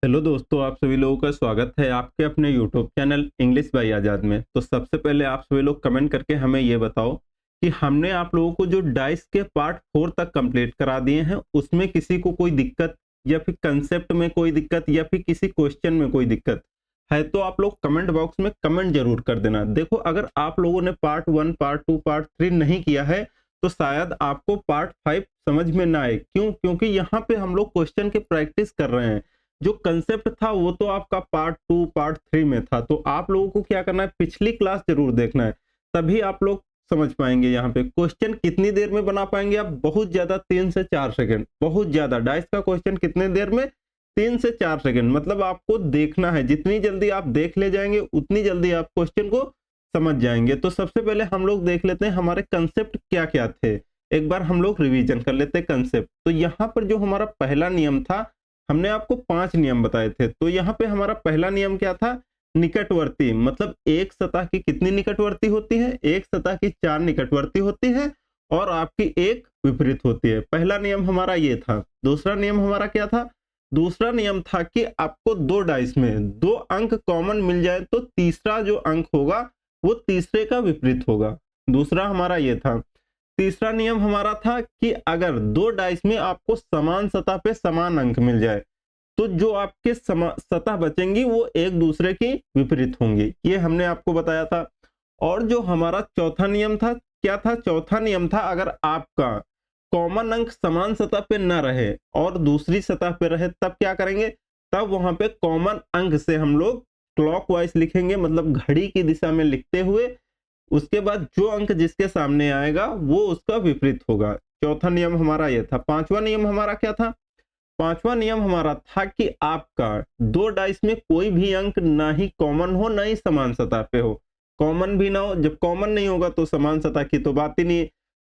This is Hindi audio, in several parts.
हेलो दोस्तों, आप सभी लोगों का स्वागत है आपके अपने यूट्यूब चैनल इंग्लिश बाय आज़ाद में। तो सबसे पहले आप सभी लोग कमेंट करके हमें ये बताओ कि हमने आप लोगों को जो डाइस के पार्ट 4 तक कंप्लीट करा दिए हैं, उसमें किसी को कोई दिक्कत या फिर कंसेप्ट में कोई दिक्कत या फिर किसी क्वेश्चन में कोई दिक्कत है तो आप लोग कमेंट बॉक्स में कमेंट जरूर कर देना। देखो, अगर आप लोगों ने पार्ट 1, पार्ट 2, पार्ट 3 नहीं किया है तो शायद आपको पार्ट 5 समझ में ना आए। क्यों? क्योंकि यहाँ पे हम लोग क्वेश्चन की प्रैक्टिस कर रहे हैं। जो कंसेप्ट था वो तो आपका पार्ट 2 पार्ट 3 में था। तो आप लोगों को क्या करना है, पिछली क्लास जरूर देखना है, तभी आप लोग समझ पाएंगे। यहाँ पे क्वेश्चन कितनी देर में बना पाएंगे आप? बहुत ज्यादा 3 से 4 सेकंड, बहुत ज्यादा। डाइस का क्वेश्चन कितने देर में? 3 से 4 सेकंड। मतलब आपको देखना है, जितनी जल्दी आप देख ले जाएंगे उतनी जल्दी आप क्वेश्चन को समझ जाएंगे। तो सबसे पहले हम लोग देख लेते हैं हमारे कंसेप्ट क्या क्या थे। एक बार हम लोग रिवीजन कर लेते हैं कंसेप्ट। तो यहाँ पर जो हमारा पहला नियम था, हमने आपको 5 नियम बताए थे। तो यहाँ पे हमारा पहला नियम क्या था? निकटवर्ती। मतलब एक सतह की कितनी निकटवर्ती होती है? एक सतह की 4 निकटवर्ती होती है और आपकी एक विपरीत होती है। पहला नियम हमारा ये था। दूसरा नियम हमारा क्या था? दूसरा नियम था कि आपको दो डाइस में 2 अंक कॉमन मिल जाए तो तीसरा जो अंक होगा वो तीसरे का विपरीत होगा। दूसरा हमारा ये था। तीसरा नियम हमारा था कि अगर 2 डाइस में आपको समान सतह पे समान अंक मिल जाए तो जो आपके सतह बचेंगी वो एक दूसरे की विपरीत होंगी। ये हमने आपको बताया था। और जो हमारा चौथा नियम था, क्या था? चौथा नियम था, अगर आपका कॉमन अंक समान सतह पे न रहे और दूसरी सतह पे रहे तब क्या करेंगे? तब वहां पे कॉमन अंक से हम लोग क्लॉकवाइज लिखेंगे, मतलब घड़ी की दिशा में लिखते हुए उसके बाद जो अंक जिसके सामने आएगा वो उसका विपरीत होगा। चौथा नियम हमारा ये था। पांचवा नियम हमारा क्या था? पांचवा नियम हमारा था कि आपका 2 डाइस में कोई भी अंक ना ही कॉमन हो ना ही समान सतह पे हो। कॉमन भी ना हो। जब कॉमन नहीं होगा तो समान सतह की तो बात ही नहीं है।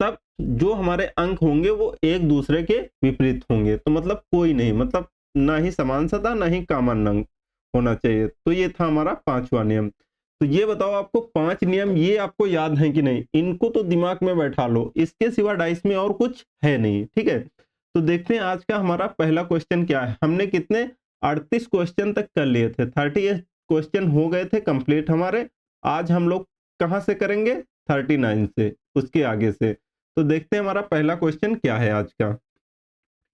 तब जो हमारे अंक होंगे वो एक दूसरे के विपरीत होंगे। तो मतलब कोई नहीं, मतलब ना ही समान सतह ना ही कॉमन अंक होना चाहिए। तो ये था हमारा पांचवा नियम। तो ये बताओ, आपको 5 नियम ये आपको याद है कि नहीं? इनको तो दिमाग में बैठा लो। इसके सिवा डाइस में और कुछ है नहीं। ठीक है, तो देखते हैं आज का हमारा पहला क्वेश्चन क्या है। हमने कितने 38 क्वेश्चन तक कर लिए थे। 38 क्वेश्चन हो गए थे कंप्लीट हमारे। आज हम लोग कहां से करेंगे? 39 से, उसके आगे से। तो देखते हैं हमारा पहला क्वेश्चन क्या है आज का।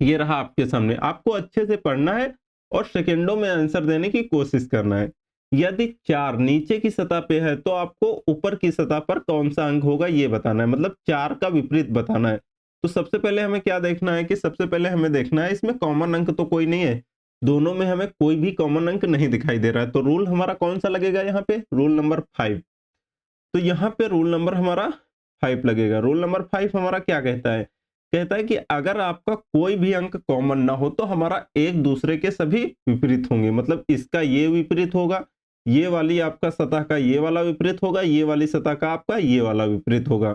ये रहा आपके सामने। आपको अच्छे से पढ़ना है और सेकेंडों में आंसर देने की कोशिश करना है। यदि 4 नीचे की सतह पे है तो आपको ऊपर की सतह पर कौन सा अंक होगा ये बताना है, मतलब 4 का विपरीत बताना है। तो सबसे पहले हमें क्या देखना है कि सबसे पहले हमें देखना है इसमें कॉमन अंक तो कोई नहीं है। दोनों में हमें कोई भी कॉमन अंक नहीं दिखाई दे रहा है। तो रूल हमारा कौन सा लगेगा यहाँ पे? Rule number 5। तो यहाँ पे रूल नंबर हमारा 5 लगेगा। रूल नंबर 5 हमारा क्या कहता है? कहता है कि अगर आपका कोई भी अंक कॉमन ना हो तो हमारा एक दूसरे के सभी विपरीत होंगे। मतलब इसका ये विपरीत होगा, ये वाली आपका सतह का ये वाला विपरीत होगा, ये वाली सतह का आपका ये वाला विपरीत होगा।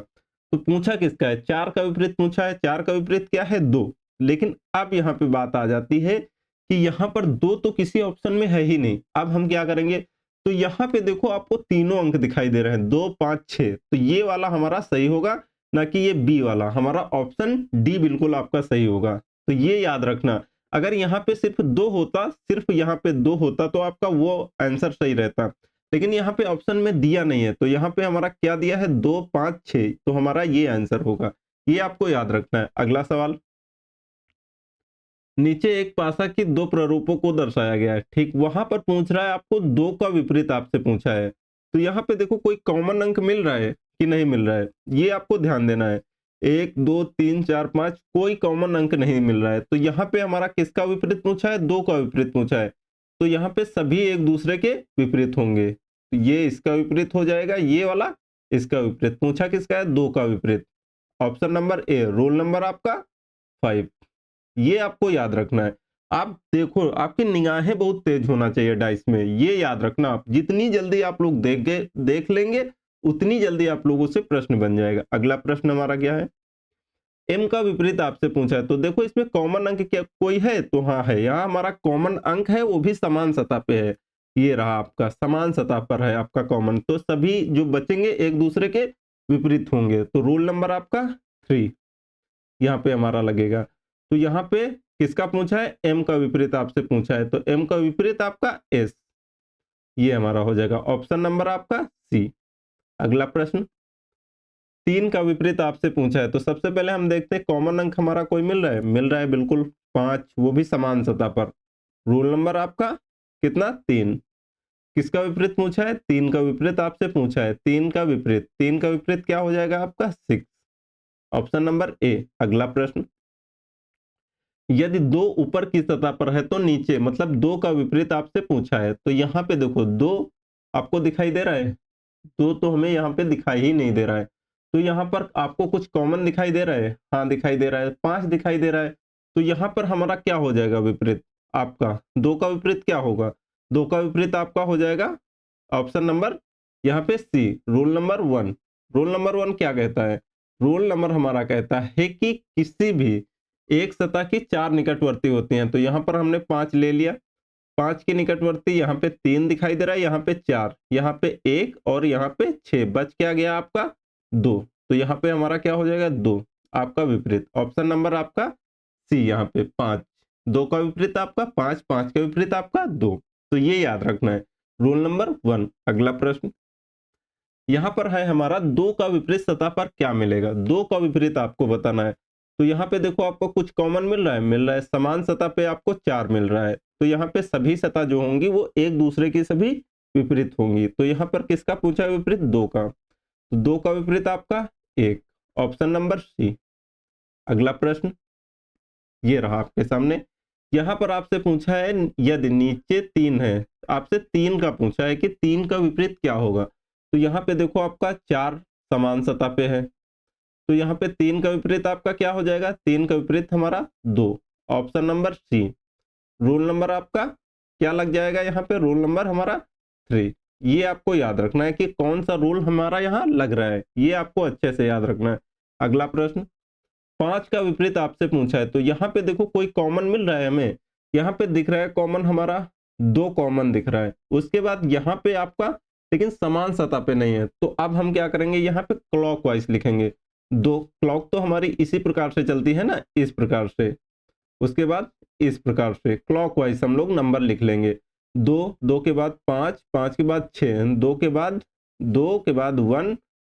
तो पूछा किसका है? 4 का विपरीत पूछा है। 4 का विपरीत क्या है? 2। लेकिन अब यहाँ पे बात आ जाती है कि यहाँ पर 2 तो किसी ऑप्शन में है ही नहीं। अब हम क्या करेंगे? तो यहाँ पे देखो, आपको तीनों अंक दिखाई दे रहे हैं, 2, 5, 6। तो ये वाला हमारा सही होगा, ना कि ये बी वाला। हमारा ऑप्शन डी बिल्कुल आपका सही होगा। तो ये याद रखना। अगर यहाँ पे सिर्फ 2 होता, सिर्फ यहाँ पे 2 होता तो आपका वो आंसर सही रहता। लेकिन यहाँ पे ऑप्शन में दिया नहीं है, तो यहाँ पे हमारा क्या दिया है? 2, 5, 6। तो हमारा ये आंसर होगा। ये आपको याद रखना है। अगला सवाल। नीचे एक पासा की 2 प्रारूपों को दर्शाया गया है। ठीक, वहां पर पूछ रहा है आपको 2 का विपरीत आपसे पूछा है। तो यहाँ पे देखो, कोई कॉमन अंक मिल रहा है कि नहीं मिल रहा है, ये आपको ध्यान देना है। 1, 2, 3, 4, 5 कोई कॉमन अंक नहीं मिल रहा है। तो यहाँ पे हमारा किसका विपरीत पूछा है? 2 का विपरीत पूछा है। तो यहाँ पे सभी एक दूसरे के विपरीत होंगे। तो ये इसका विपरीत हो जाएगा, ये वाला इसका विपरीत। पूछा किसका है? 2 का विपरीत। Option number A, roll number आपका 5। ये आपको याद रखना है। आप देखो, आपकी निगाहें बहुत तेज होना चाहिए डाइस में। ये याद रखना, आप जितनी जल्दी आप लोग देख लेंगे उतनी जल्दी आप लोगों से प्रश्न बन जाएगा। अगला प्रश्न हमारा क्या है? एम का विपरीत आपसे पूछा है। तो देखो, इसमें कॉमन अंक क्या कोई है? तो हाँ है। यहाँ हमारा कॉमन अंक है, वो भी समान सतह पे है। ये रहा आपका, समान सतह पर है आपका कॉमन। तो सभी जो बचेंगे एक दूसरे के विपरीत होंगे। तो रूल नंबर आपका 3 यहाँ पे हमारा लगेगा। तो यहाँ पे किसका पूछा है? m का विपरीत आपसे पूछा है, तो m का विपरीत आपका s, ये हमारा हो जाएगा ऑप्शन नंबर आपका सी। अगला प्रश्न, 3 का विपरीत आपसे पूछा है, तो सबसे पहले हम देखते हैं कॉमन अंक हमारा कोई मिल रहा है बिल्कुल 5, वो भी समान सतह पर। रूल नंबर आपका कितना? 3। किसका विपरीत पूछा है? 3 का विपरीत आपसे पूछा है, 3 का विपरीत क्या हो जाएगा आपका? 6, ऑप्शन नंबर ए। अगला प्रश्न, यदि 2 ऊपर की सतह पर है तो नीचे, मतलब 2 का विपरीत आपसे पूछा है, तो यहाँ पे देखो 2 आपको दिखाई दे रहा है, 2 तो हमें यहाँ पे दिखाई ही नहीं दे रहा है, तो यहाँ पर आपको कुछ कॉमन दिखाई दे रहा है? हाँ दिखाई दे रहा है, 5 दिखाई दे रहा है, तो यहाँ पर हमारा क्या हो जाएगा विपरीत आपका? 2 का विपरीत क्या होगा? 2 का विपरीत आपका हो जाएगा ऑप्शन नंबर यहाँ पे सी, रूल नंबर 1। रूल नंबर 1 क्या कहता है? रूल नंबर हमारा कहता है कि किसी भी एक सतह की 4 निकटवर्ती होती हैं, तो यहाँ पर हमने 5 ले लिया, 5 के निकटवर्ती यहाँ पे 3 दिखाई दे रहा है, यहाँ पे 4, यहाँ पे 1 और यहाँ पे 6, बच क्या गया आपका? 2, तो यहाँ पे हमारा क्या हो जाएगा? 2, आपका विपरीत ऑप्शन नंबर आपका सी, यहाँ पे 5, 2 का विपरीत आपका 5, 5 का विपरीत आपका 2, तो ये याद रखना है, रूल नंबर 1। अगला प्रश्न, यहाँ पर है हमारा 2 का विपरीत सतह पर क्या मिलेगा? 2 का विपरीत आपको बताना है, तो यहाँ पे देखो आपको कुछ कॉमन मिल रहा है, समान सतह पे आपको 4 मिल रहा है, तो यहाँ पे सभी सतह जो होंगी वो एक दूसरे की सभी विपरीत होंगी, तो यहाँ पर किसका पूछा है विपरीत? 2 का, तो 2 का विपरीत आपका 1, ऑप्शन नंबर सी। अगला प्रश्न ये रहा आपके सामने, यहाँ पर आपसे पूछा है यदि नीचे 3 है, आपसे 3 का पूछा है कि 3 का विपरीत क्या होगा, तो यहाँ पे देखो आपका 4 समान सतह पे है, तो यहाँ पे 3 का विपरीत आपका क्या हो जाएगा? 3 का विपरीत हमारा 2, option number C. Rule number आपका क्या लग जाएगा यहाँ पे? रूल नंबर हमारा 3। ये आपको याद रखना है कि कौन सा रूल हमारा यहाँ लग रहा है, ये आपको अच्छे से याद रखना है। अगला प्रश्न, 5 का विपरीत आपसे पूछा है, तो यहाँ पे देखो कोई कॉमन मिल रहा है हमें, यहाँ पे दिख रहा है कॉमन हमारा 2 कॉमन दिख रहा है, उसके बाद यहाँ पे आपका लेकिन समान सतह पे नहीं है, तो अब हम क्या करेंगे? यहाँ पे क्लॉकवाइज लिखेंगे। 2 क्लॉक तो हमारी इसी प्रकार से चलती है ना, इस प्रकार से, उसके बाद इस प्रकार से क्लॉकवाइज हम लोग नंबर लिख लेंगे। 2, 2 के बाद 5, 5 के बाद 6, 2 के बाद 1,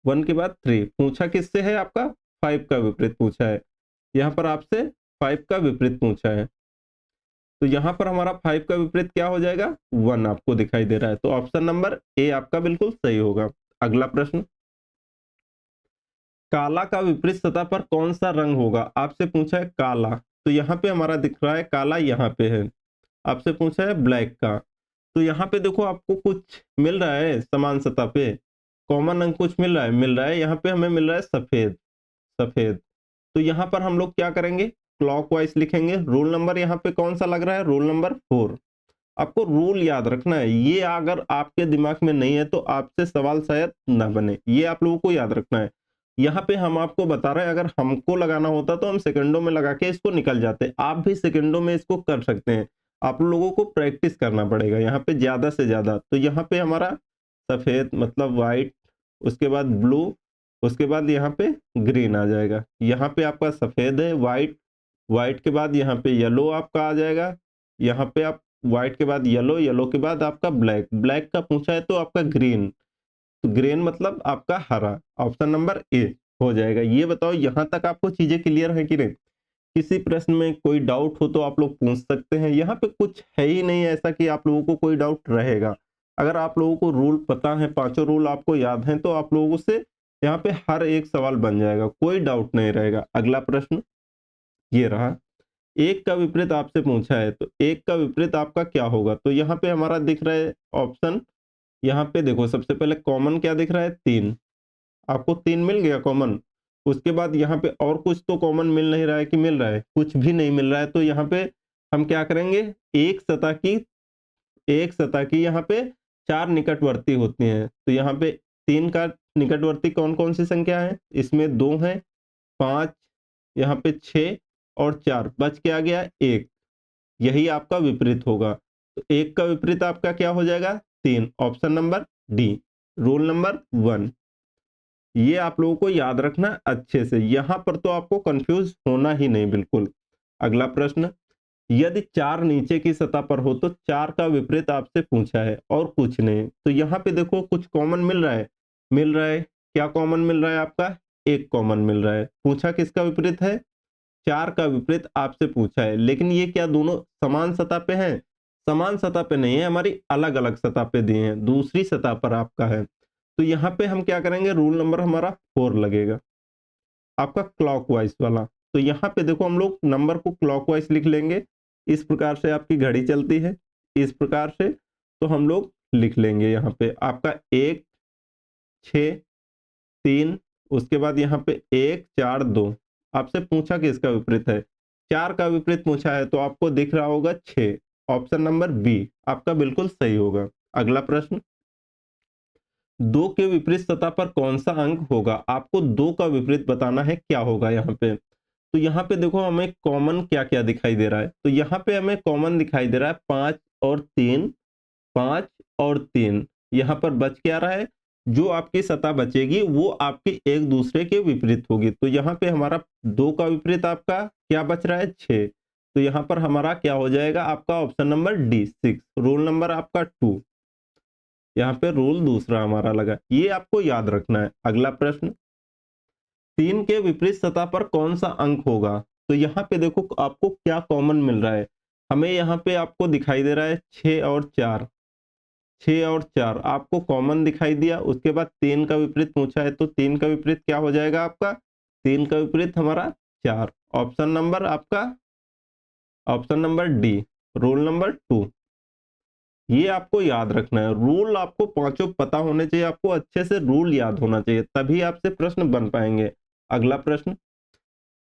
1 के बाद 3। पूछा किससे है आपका? 5 का विपरीत पूछा है, यहाँ पर आपसे 5 का विपरीत पूछा है, तो यहाँ पर हमारा 5 का विपरीत क्या हो जाएगा? 1 आपको दिखाई दे रहा है, तो ऑप्शन नंबर ए आपका बिल्कुल सही होगा। अगला प्रश्न, काला का विपरीत सतह पर कौन सा रंग होगा? आपसे पूछा है काला, तो यहाँ पे हमारा दिख रहा है काला, यहाँ पे है, आपसे पूछा है ब्लैक का, तो यहाँ पे देखो आपको कुछ मिल रहा है समान सतह पे, कॉमन अंक कुछ मिल रहा है, यहाँ पे हमें मिल रहा है सफेद, सफेद, तो यहाँ पर हम लोग क्या करेंगे? क्लॉकवाइज लिखेंगे। रूल नंबर यहाँ पे कौन सा लग रहा है? Rule number 4। आपको रूल याद रखना है, ये अगर आपके दिमाग में नहीं है तो आपसे सवाल शायद ना बने, ये आप लोगों को याद रखना है। यहाँ पे हम आपको बता रहे हैं, अगर हमको लगाना होता तो हम सेकंडों में लगा के इसको निकल जाते, आप भी सेकंडों में इसको कर सकते हैं, आप लोगों को प्रैक्टिस करना पड़ेगा यहाँ पे ज्यादा से ज्यादा। तो यहाँ पे हमारा सफेद मतलब व्हाइट, उसके बाद ब्लू, उसके बाद यहाँ पे ग्रीन आ जाएगा, यहाँ पे आपका सफेद है, व्हाइट, व्हाइट के बाद यहाँ पे येलो आपका आ जाएगा, यहाँ पे आप व्हाइट के बाद येलो, येलो के बाद आपका ब्लैक, ब्लैक का पूछा है तो आपका ग्रीन, तो ग्रीन मतलब आपका हरा, ऑप्शन नंबर ए हो जाएगा। ये बताओ यहाँ तक आपको चीजें क्लियर है कि नहीं? किसी प्रश्न में कोई डाउट हो तो आप लोग पूछ सकते हैं, यहाँ पे कुछ है ही नहीं ऐसा कि आप लोगों को कोई डाउट रहेगा। अगर आप लोगों को रूल पता है, पांचों रूल आपको याद हैं, तो आप लोगों से यहाँ पे हर एक सवाल बन जाएगा, कोई डाउट नहीं रहेगा। अगला प्रश्न ये रहा, 1 का विपरीत आपसे पूछा है, तो 1 का विपरीत आपका क्या होगा? तो यहाँ पे हमारा दिख रहा है ऑप्शन, यहाँ पे देखो सबसे पहले कॉमन क्या दिख रहा है? 3, आपको 3 मिल गया कॉमन, उसके बाद यहाँ पे और कुछ तो कॉमन मिल नहीं रहा है कि मिल रहा है? कुछ भी नहीं मिल रहा है, तो यहाँ पे हम क्या करेंगे? एक सतह की यहाँ पे 4 निकटवर्ती होती हैं, तो यहाँ पे 3 का निकटवर्ती कौन कौन सी संख्या है? इसमें 2 है, 5, यहाँ पे 6 और 4, बच क्या गया? 1, यही आपका विपरीत होगा, तो 1 का विपरीत आपका क्या हो जाएगा? 3, option number D, rule number 1। ये आप लोगों को याद रखना अच्छे से, यहाँ पर तो आपको कंफ्यूज होना ही नहीं बिल्कुल। अगला प्रश्न, यदि 4 नीचे की सतह पर हो तो 4 का विपरीत आपसे पूछा है और कुछ नहीं। तो यहाँ पे देखो कुछ कॉमन मिल रहा है। क्या कॉमन मिल रहा है आपका? 1 कॉमन मिल रहा है। पूछा किसका विपरीत है? 4 का विपरीत आपसे पूछा है। लेकिन ये क्या दोनों समान सतह पे हैं? समान सतह पे नहीं है, हमारी अलग-अलग सतह पे दिए हैं, दूसरी सतह पर आपका है। तो यहाँ पे हम क्या करेंगे, रूल नंबर हमारा 4 लगेगा, आपका क्लॉकवाइज वाला। तो यहाँ पे देखो हम लोग नंबर को क्लॉकवाइज लिख लेंगे। इस प्रकार से आपकी घड़ी चलती है, इस प्रकार से। तो हम लोग लिख लेंगे यहाँ पे आपका 1, 6, 3, उसके बाद यहाँ पे 1, 4, 2। आपसे पूछा कि इसका विपरीत है, 4 का विपरीत पूछा है तो आपको दिख रहा होगा 6। ऑप्शन नंबर बी आपका बिल्कुल सही होगा। अगला प्रश्न, 2 के विपरीत सतह पर कौन सा अंक होगा? आपको 2 का विपरीत बताना है, क्या होगा यहाँ पे? तो यहाँ पे देखो हमें कॉमन क्या-क्या दिखाई दे रहा है। तो यहाँ पे हमें कॉमन दिखाई दे रहा है 5 और 3, 5 और 3। यहाँ पर बच क्या रहा है? जो आपकी सतह बचेगी वो आपकी एक दूसरे के विपरीत होगी। तो यहाँ पे हमारा 2 का विपरीत आपका क्या बच रहा है? 6। तो यहाँ पर हमारा क्या हो जाएगा? आपका option number D 6। Rule number आपका 2। यहाँ पे रूल दूसरा हमारा लगा। ये आपको याद रखना है। अगला प्रश्न, 3 के विपरीत सतह पर कौन सा अंक होगा? तो यहाँ पे देखो आपको क्या कॉमन मिल रहा है। हमें यहाँ पे आपको दिखाई दे रहा है 6 और 4। 6 और 4 आपको कॉमन दिखाई दिया। उसके बाद 3 का विपरीत पूछा है तो 3 का विपरीत क्या हो जाएगा आपका? 3 का विपरीत हमारा 4। ऑप्शन नंबर आपका option number D, rule number 2। ये आपको याद रखना है। रूल आपको पांचों पता होने चाहिए, आपको अच्छे से रूल याद होना चाहिए, तभी आपसे प्रश्न बन पाएंगे। अगला प्रश्न,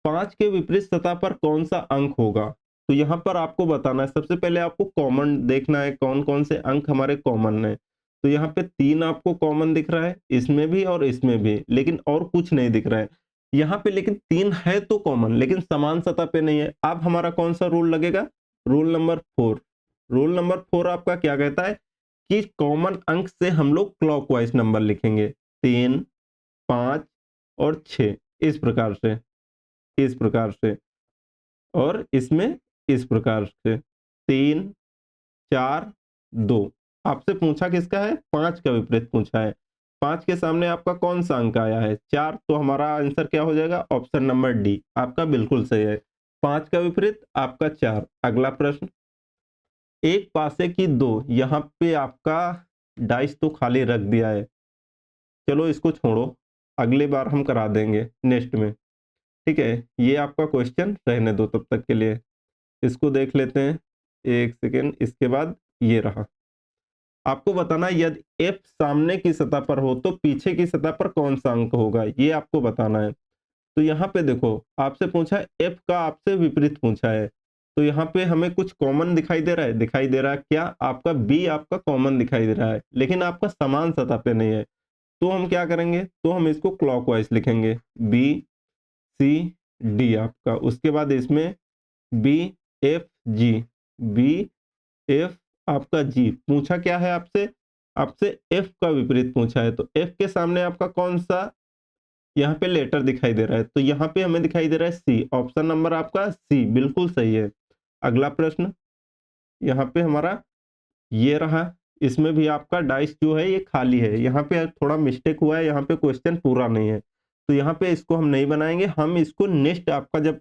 5 के विपरीत सतह पर कौन सा अंक होगा? तो यहाँ पर आपको बताना है, सबसे पहले आपको कॉमन देखना है, कौन कौन से अंक हमारे कॉमन है। तो यहाँ पे 3 आपको कॉमन दिख रहा है, इसमें भी और इसमें भी, लेकिन और कुछ नहीं दिख रहा है यहाँ पे। लेकिन 3 है तो कॉमन, लेकिन समान सतह पे नहीं है। अब हमारा कौन सा रूल लगेगा? Rule number 4। रूल नंबर 4 आपका क्या कहता है कि कॉमन अंक से हम लोग क्लॉकवाइज नंबर लिखेंगे, 3, 5 और 6, इस प्रकार से, इस प्रकार से, और इसमें इस प्रकार से, 3, 4, 2। आपसे पूछा किसका है? 5 का विपरीत पूछा है। 5 के सामने आपका कौन सा अंक आया है? 4। तो हमारा आंसर क्या हो जाएगा? ऑप्शन नंबर डी आपका बिल्कुल सही है। 5 का विपरीत आपका 4। अगला प्रश्न, एक पासे की 2। यहाँ पे आपका डाइस तो खाली रख दिया है, चलो इसको छोड़ो, अगली बार हम करा देंगे नेक्स्ट में, ठीक है? ये आपका क्वेश्चन रहने दो तब तक के लिए। इसको देख लेते हैं, 1 सेकंड। इसके बाद ये रहा, आपको बताना है यदि एफ सामने की सतह पर हो तो पीछे की सतह पर कौन सा अंक होगा, ये आपको बताना है। तो यहाँ पे देखो आपसे पूछा है एफ का, आपसे विपरीत पूछा है। तो यहाँ पे हमें कुछ कॉमन दिखाई दे रहा है, दिखाई दे रहा है क्या? आपका बी आपका कॉमन दिखाई दे रहा है, लेकिन आपका समान सतह पे नहीं है। तो हम क्या करेंगे? तो हम इसको क्लॉकवाइज लिखेंगे, बी, सी, डी आपका। उसके बाद इसमें बी, एफ, जी, बी, एफ, आपका जी। पूछा क्या है आपसे? आपसे एफ का विपरीत पूछा है। तो एफ के सामने आपका कौन सा यहाँ पे लेटर दिखाई दे रहा है? तो यहाँ पे हमें दिखाई दे रहा है सी। ऑप्शन नंबर आपका सी बिल्कुल सही है। अगला प्रश्न, यहाँ पे हमारा ये रहा, इसमें भी आपका डाइस जो है ये खाली है। यहाँ पे थोड़ा मिस्टेक हुआ है, यहाँ पे क्वेश्चन पूरा नहीं है। तो यहाँ पे इसको हम नहीं बनाएंगे, हम इसको नेक्स्ट आपका जब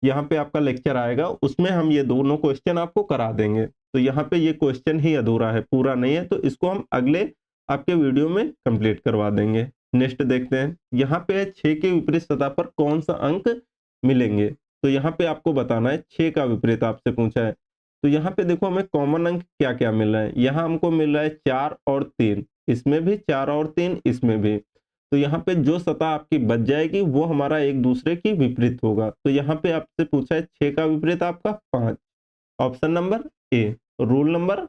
यहाँ पे आपका लेक्चर आएगा उसमें हम ये दोनों क्वेश्चन आपको करा देंगे। तो यहाँ पे ये क्वेश्चन ही अधूरा है, पूरा नहीं है, तो इसको हम अगले आपके वीडियो में कंप्लीट करवा देंगे। नेक्स्ट देखते हैं, यहाँ पे है 6 के विपरीत सतह पर कौन सा अंक मिलेंगे। तो यहाँ पे आपको बताना है 6 का विपरीत आपसे पूछा है। तो यहाँ पे देखो हमें कॉमन अंक क्या क्या मिल रहा है। यहाँ हमको मिल रहा है 4 और 3, इसमें भी 4 और 3, इसमें भी। तो यहाँ पे जो सतह आपकी बच जाएगी वो हमारा एक दूसरे की विपरीत होगा। तो यहाँ पे आपसे पूछा है 6 का विपरीत आपका 5। Option number A, rule number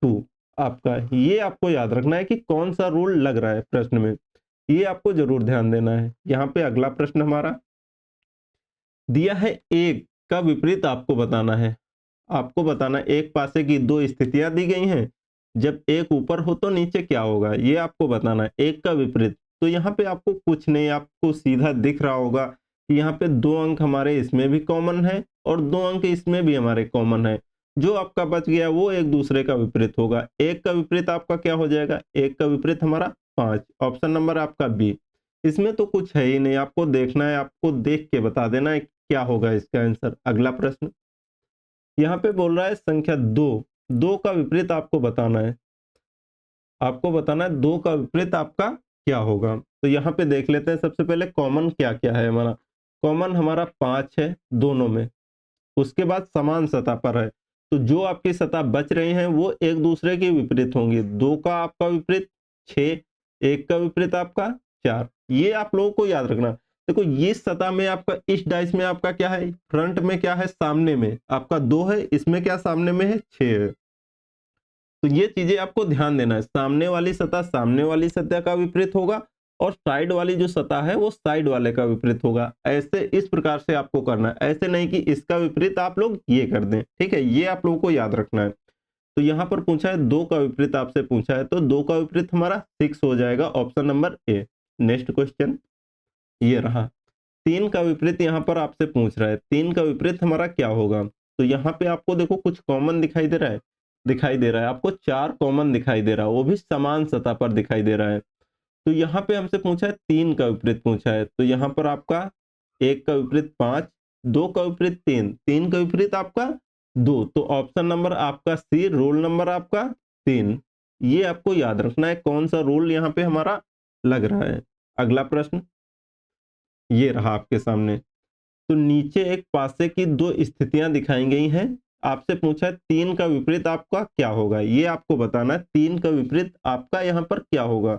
2 आपका। ये आपको याद रखना है कि कौन सा रूल लग रहा है प्रश्न में, ये आपको जरूर ध्यान देना है। यहाँ पे अगला प्रश्न हमारा दिया है, एक का विपरीत आपको बताना है। आपको बताना है एक पासे की 2 स्थितियां दी गई हैं, जब एक ऊपर हो तो नीचे क्या होगा, ये आपको बताना है। एक का विपरीत, तो यहाँ पे आपको कुछ नहीं, आपको सीधा दिख रहा होगा कि यहाँ पे 2 अंक हमारे इसमें भी कॉमन है और 2 अंक इसमें भी हमारे कॉमन है। जो आपका बच गया वो एक दूसरे का विपरीत होगा। 1 का विपरीत आपका क्या हो जाएगा? 1 का विपरीत हमारा 5। ऑप्शन नंबर आपका बी। इसमें तो कुछ है ही नहीं, आपको देखना है, आपको देख के बता देना है क्या होगा इसका आंसर। अगला प्रश्न यहाँ पे बोल रहा है संख्या 2, 2 का विपरीत आपको बताना है। आपको बताना है 2 का विपरीत आपका क्या होगा। तो यहाँ पे देख लेते हैं सबसे पहले कॉमन क्या-क्या है हमारा। कॉमन हमारा 5 है दोनों में। उसके बाद समान सतह पर है। तो जो आपकी सतह बच रही हैं वो एक दूसरे के विपरीत होंगी। 2 का आपका विपरीत 6, 1 का विपरीत आपका 4। ये आप लोगों को याद रखना। देखो ये सतह में आपका इस डाइस में आपका क्या है? फ्रंट में क्या है? सामने में आपका 2 है, इसमें क्या सामने में है? 6 है। तो ये चीजें आपको ध्यान देना है। सामने वाली सतह सामने वाली सतह का विपरीत होगा और साइड वाली जो सतह है वो साइड वाले का विपरीत होगा। ऐसे इस प्रकार से आपको करना है। ऐसे नहीं कि इसका विपरीत आप लोग ये कर दें। ठीक है, ये आप लोगों को याद रखना है। तो यहाँ पर पूछा है 2 का विपरीत आपसे पूछा है, तो 2 का विपरीत हमारा 6 हो जाएगा, option number A. Next question ये रहा। 3 का विपरीत यहाँ पर आपसे पूछ रहा है। 3 का विपरीत हमारा क्या होगा? तो यहाँ पे आपको देखो कुछ कॉमन दिखाई दे रहा है। दिखाई दे रहा है आपको 4 कॉमन दिखाई दे रहा है, वो भी समान सतह पर दिखाई दे रहा है। तो यहाँ पे हमसे पूछा है 3 का विपरीत पूछा है, तो यहाँ पर आपका 1 का विपरीत 5, 2 का विपरीत 3, 3 का विपरीत आपका 2। तो ऑप्शन नंबर आपका सी, रोल नंबर आपका 3। ये आपको याद रखना है कौन सा रोल यहाँ पे हमारा लग रहा है। अगला प्रश्न ये रहा आपके सामने। तो नीचे एक पासे की 2 स्थितियां दिखाई गई हैं। आपसे पूछा है 3 का विपरीत आपका क्या होगा? ये आपको बताना है 3 का विपरीत आपका यहाँ पर क्या होगा?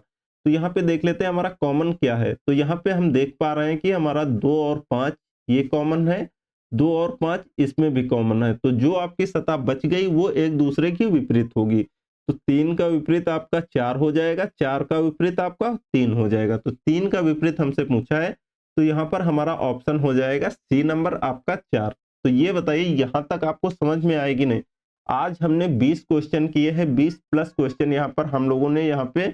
तो यहाँ पे देख लेते हैं हमारा कॉमन क्या है। तो यहाँ पे हम देख पा रहे हैं कि हमारा 2 और 5 ये कॉमन है, 2 और 5 इसमें भी कॉमन है। तो जो आपकी सतह बच गई वो एक दूसरे की विपरीत होगी। तो 3 का विपरीत आपका 4 हो जाएगा, 4 का विपरीत आपका 3 हो जाएगा। तो 3 का विपरीत हमसे पूछा है, तो यहाँ पर हमारा ऑप्शन हो जाएगा सी नंबर आपका 4। तो ये बताइए यहाँ तक आपको समझ में आएगी नहीं? आज हमने 20 क्वेश्चन किए हैं, 20 प्लस क्वेश्चन यहाँ पर हम लोगों ने यहाँ पे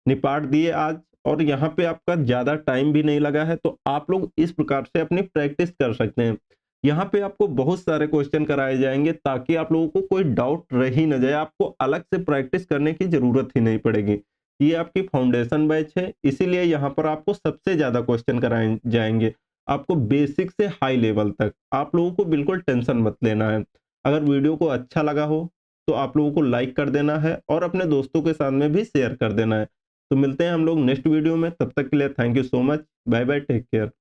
निपाट दिए आज, और यहाँ पे आपका ज़्यादा टाइम भी नहीं लगा है। तो आप लोग इस प्रकार से अपनी प्रैक्टिस कर सकते हैं। यहाँ पे आपको बहुत सारे क्वेश्चन कराए जाएंगे ताकि आप लोगों को कोई डाउट रह ही न जाए, आपको अलग से प्रैक्टिस करने की ज़रूरत ही नहीं पड़ेगी। ये आपकी फाउंडेशन बैच है, इसीलिए यहाँ पर आपको सबसे ज़्यादा क्वेश्चन कराए जाएंगे, आपको बेसिक से हाई लेवल तक। आप लोगों को बिल्कुल टेंशन मत लेना है। अगर वीडियो को अच्छा लगा हो तो आप लोगों को लाइक कर देना है और अपने दोस्तों के साथ में भी शेयर कर देना है। तो मिलते हैं हम लोग नेक्स्ट वीडियो में, तब तक के लिए thank you so much. Bye bye, take care.